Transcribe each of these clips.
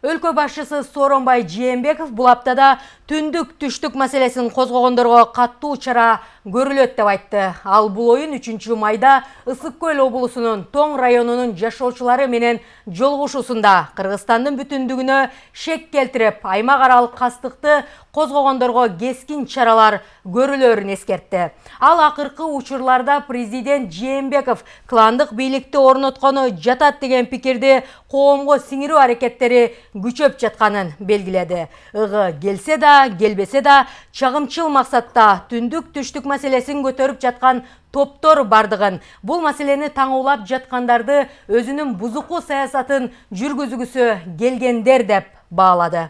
Өлкө башчысы Сооронбай Жээнбеков бул аптада түндүк түштүк маселесин козгогондорго каттуу чара көрүлөт деп айтты. Ал бул оюн 3 майда Ысык Көл облусунун Тоң районунун жашоочулары менен жолугушуусунда Кыргызстандын бүтүндүгүнө шек келтирип, аймак аралык кастыкты козгогондорго кескин чаралар көрүлөрүн эскертти. Ал акыркы учурларда президент Жээнбеков кландык бийликти орноткону жатат деген пикирди коомго сиңирүү аракеттери күчөп жатканын белгиледи. Ыгы келсе да, келбесе да, чагымчыл максатта түндүк түштүк маселесин көтөрүп жаткан топтор бардыгын, бул маселени таңуулап жаткандарды өзүнүн бузуку саясатын жүргүзгүсү келгендер деп баалады.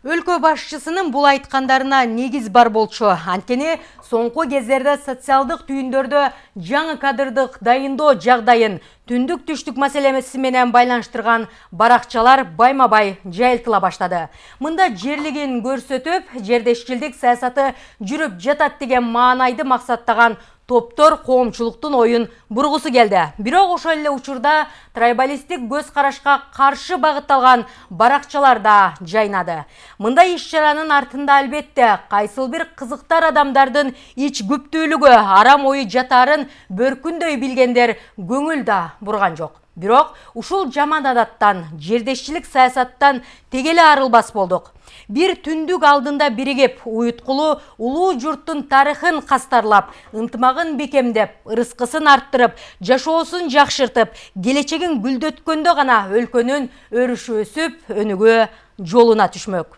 Өлкө башчысынын бул айткандарына негиз бар болчу. Анткени соңку кездерде социалдык түйүндөрдө жаңы кадрдык дайындоо жагдайын түндүк түштүк маселеси менен байланыштырган баракчалар байма-бай жайылтыла баштады. Мында жерлигин көрсөтүп, жердешчилдик саясаты жүрүп жатат деген маанайды максаттаган топтор коомчулуктун оюн бургусу келди. Бирок ошол эле учурда трайбалисттик көз карашка каршы багытталган баракчалар да жайнады. Мындай иш-чаранын артында албетте кайсыл бир кызыктар адамдардын ич күптүүлүгү, арам ою жатарын бөркүндөй билгендер көңүл да бурган жок. Бирок ушул жаман адаттан, жердешчилик саясаттан тегеле арылбас болдук. Бир түндүк алдында биригип, уюткулу улуу журттун тарыхын кастарлап, ынтымагын бекемдеп, ырыскысын арттырып, жашоосун жакшыртып, келечегин гүлдөткөндө гана өлкөнүн өрүшү өсүп, өнүгүү жолуна түшмөк.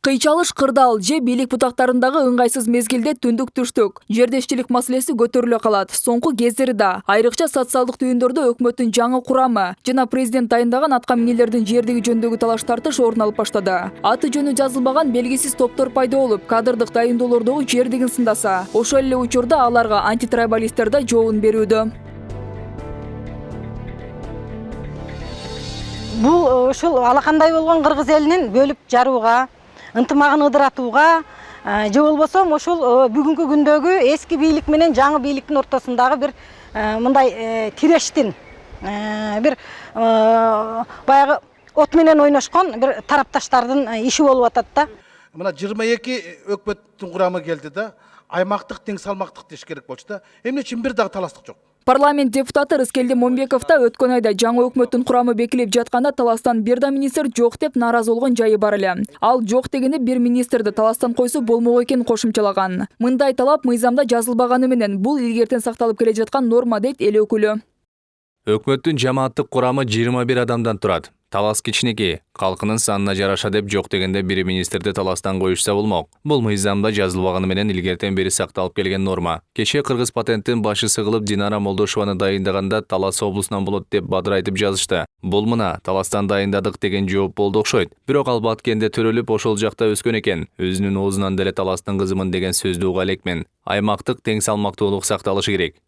Кыйчалыш кырдаал же бийлик бутактарындагы ыңгайсыз мезгилде түндүк түштүк жердешчилик маселеси көтөрүлө калат. Соңку кездерде айрыкча социалдык түйүндөрдө өкмөттүн жаңы курамы жана президент дайындаган атка минелердин жердиги жөнүндөгү талаш тартыш орун алып баштады. Аты жөнү жазылбаган белгисиз топтор пайда болуп, кадрдык дайындоолордогу жердигин сындаса, ошол эле учурда аларга антитрайбалисттер да жообун берүүдө. Бул ушул алакандай болгон кыргыз элинин бөлүп жарууга, ынтымагын ыдыратууга, же болбосо ошол бүгүнкү күндөгү эски бийлик менен жаңы бийликтин ортосундагы бир мындай тирештин, бир баягы от менен ойношкон бир тарапташтардын иши болуп атат да. Мына 22 өкмөттүн курамы келди да, аймактык тең салмактык деш керек болчу да. Эмне үчүн бир дагы таластык жок? Парламент депутаты Рыскелди Момбеков да өткөн айда жаңы өкмөттүн курамы бекилип жатканда таластан бир да министр жок деп нааразы болгон жайы бар эле. Ал жок дегенде бир министрди таластан койсо болмок экенин кошумчалаган. Мындай талап мыйзамда жазылбаганы менен бул илгертен сакталып келе жаткан норма дейт эл өкүлү. Өкмөттүн жамааттык курамы 21 адамдан турат. Талас кичинекей, калкынын санына жараша деп жок дегенде бир министрди таластан коюшса болмок. Бул мыйзамда жазылбаганы менен илгертен бери сакталып келген норма. Кечээ Кыргыз патенттин башчысы кылып Динара Молдошованы дайындаганда Талас облусунан болот деп бадырайтып жазышты. Бул мына таластан дайындадык деген жооп болду окшойт. Бирок ал Баткенде төрөлүп ошол жакта өскөн экен. Өзүнүн оозунан деле таластын кызымын деген сөздү уга элекмин. Аймактык тең салмактуулук сакталышы керек.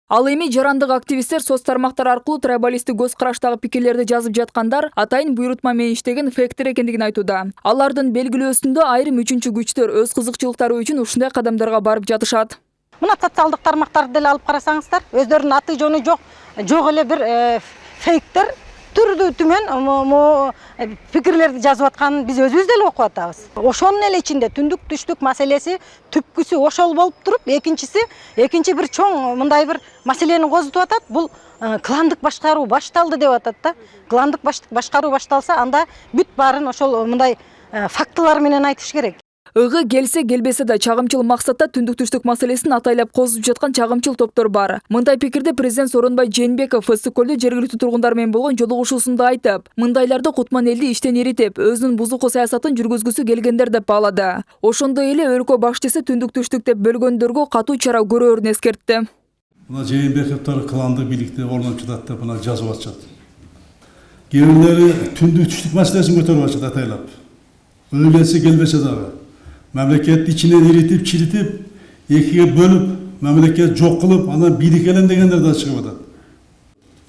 Ал эми жарандык активисттер соц тармактар аркылуу трайбалисттик көз караштагы пикирлерди жазып жаткандар атайын буйрутма менен иштеген фейктер экендигин айтууда. Алардын белгилөөсүндө айрым үчүнчү күчтөр өз кызыкчылыктары үчүн ушундай кадамдарга барып жатышат. Мына социалдык тармактарды деле алып карасаңыздар, өздөрүнүн аты жөнү жок эле бир фейктер түрдүү түмөн пикирлерди жазып атканын биз өзүбүз деле окуп атабыз. Ошонун эле ичинде түндүк түштүк маселеси түпкүсү ошол болуп туруп, экинчи бир чоң мындай бир маселени козутуп атат. Бул кландык башкаруу башталды деп атат да. Кландык башкаруу башталса, анда бүт баарын ошол мындай фактылар менен айтыш керек. Ыгы келсе келбесе да чагымчыл максатта түндүк түштүк маселесин атайлап козуп жаткан чагымчыл топтор бар. Мындай пикирди президент Сооронбай Жээнбеков Ысык Көлдө жергиликтүү тургундар менен болгон жолугушуусунда айтып, мындайларды кутман элди иштен эритип, өзүнүн бузуку саясатын жүргүзгүсү келгендер деп баалады. Ошондой эле өлкө башчысы түндүк түштүк деп бөлгөндөргө катуу чара көрөөрүн эскертти. Мына Жээнбековдор кландык бийликти орнотуп жатат деп мына жазып атышат. Кээ бирлери түндүк түштүк маселесин көтөрүп атышат атайлап. Келсе келбесе дагы. Мамлекетти ичинен иритип, чиритип, экиге бөлүп, мамлекет жок кылып, анан бийлик элем дегендер да чыгып атат.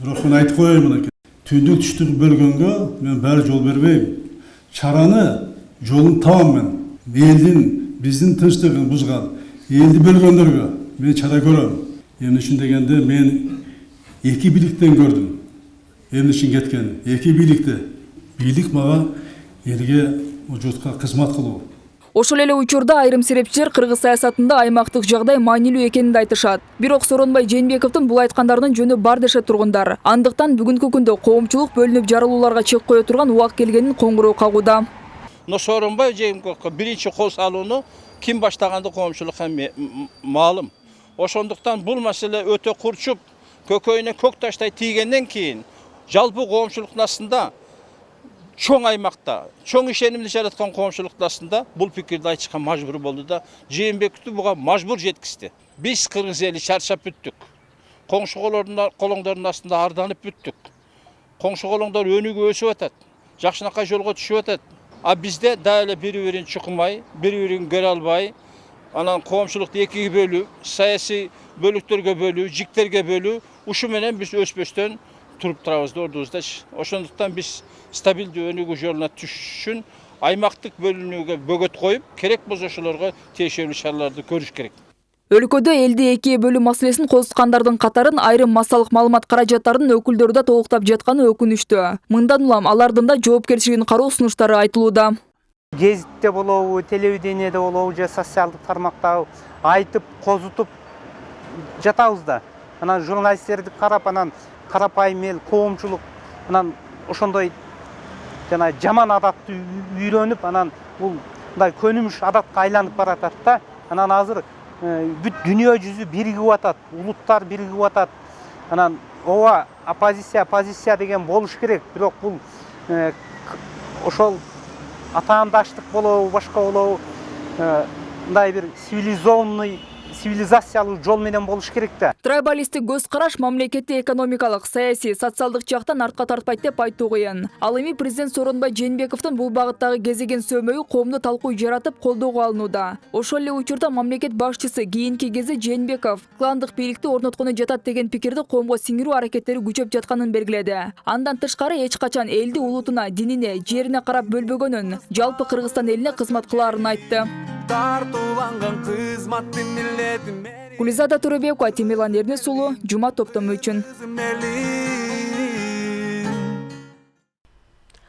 Бирок мен айтып коеюн мынакей. Түндүк түштүк бөлгөнгө мен баары жол бербейм. Чараны жолун табам мен. Элдин, биздин тынчтыгын бузган, элди бөлгөндөргө мен чара көрөм. Эмне үчүн дегенде мен эки бийликтен көрдүм. эмне үчүн кеткен? Эки бийликте. Бийлик мага элге журтка кызмат кылуу. Ошол эле учурда айрым серепчилер кыргыз саясатында аймактык жагдай маанилүү экенин айтышат. Бирок Сооронбай Жээнбековдун бул айткандарынын жөнү бар дешет тургундар. Андыктан бүгүнкү күндө коомчулук бөлүнүп жарылууларга чек кое турган убак келгенин коңгуроо кагууда. Но Сооронбай Жээнбековго биринчи кол салууну ким баштаганды коомчулукка маалым. Ошондуктан бул маселе өтө курчуп, көкөйүнө көк таштай тийгенден кийин жалпы коомчулуктун астында чоң аймакта, чоң ишенимди жараткан коомчулуктун астында бул пикирди айтышка мажбур болду да, Жээнбековду буга мажбур жеткизди. Биз кыргыз эли чарчап бүттүк. Коңшу колоңдордун астында арданып бүттүк. Коңшу колоңдор өнүгүп өсүп атат. Жакшынакай жолго түшүп атат. А бизде дагы эле бири-бирин чукумай, бири-бирин көрө албай, анан коомчулукту экиге бөлүп, саясий бөлүктөргө бөлүү, жиктерге бөлүү, ушу менен биз өспөстөн туруп турабыз да ордубузда. Ошондуктан биз стабилдүү өнүгүү жолуна түшүш үчүн аймактык бөлүнүүгө бөгөт коюп, керек болсо ошолорго тиешелүү чараларды көрүш керек. Өлкөдө элди экиге бөлүү маселесин козуткандардын катарын айрым массалык маалымат каражаттарынын өкүлдөрү да толуктап жатканы өкүнүчтүү. Мындан улам алардын да жоопкерчилигин кароо сунуштары айтылууда. Гезитте болобу, телевидениеде болобу, же социалдык тармакта айтып, козутуп жатабыз да. Анан журналисттерди карап, анан карапайым эл, коомчулук, анан ошондой жана жаман адатты үйрөнүп, анан бул мындай көнүмүш адатка айланып баратат да. Анан азыр бүт дүйнө жүзү биригип атат, улуттар биригип атат. Анан ооба позиция деген болуш керек, бирок бул ошол атаандаштык болобу, башка болобу, мындай бир цивилизациялуу жол менен болуш керек да. Трайбалисттик көз караш мамлекетти экономикалык, саясий, социалдык жактан артка тартпайт деп айтуу кыйын. Ал эми президент Сооронбай Жээнбековдун бул багыттагы кезеген сөмөйү коомду талкуу жаратып колдоого алынууда. Ошол эле учурда мамлекет башчысы кийинки кезде Жээнбеков кландык бийликти орноткону жатат деген пикирди коомго сиңирүү аракеттери күчөп жатканын белгиледи. Андан тышкары эч качан элди улутуна, динине, жерине карап бөлбөгөнүн, жалпы Кыргызстан элине кызмат кылаарын айтты. Гулизада Төрөбекова, Темирлан Эрнес уулу, Жума топтому үчүн.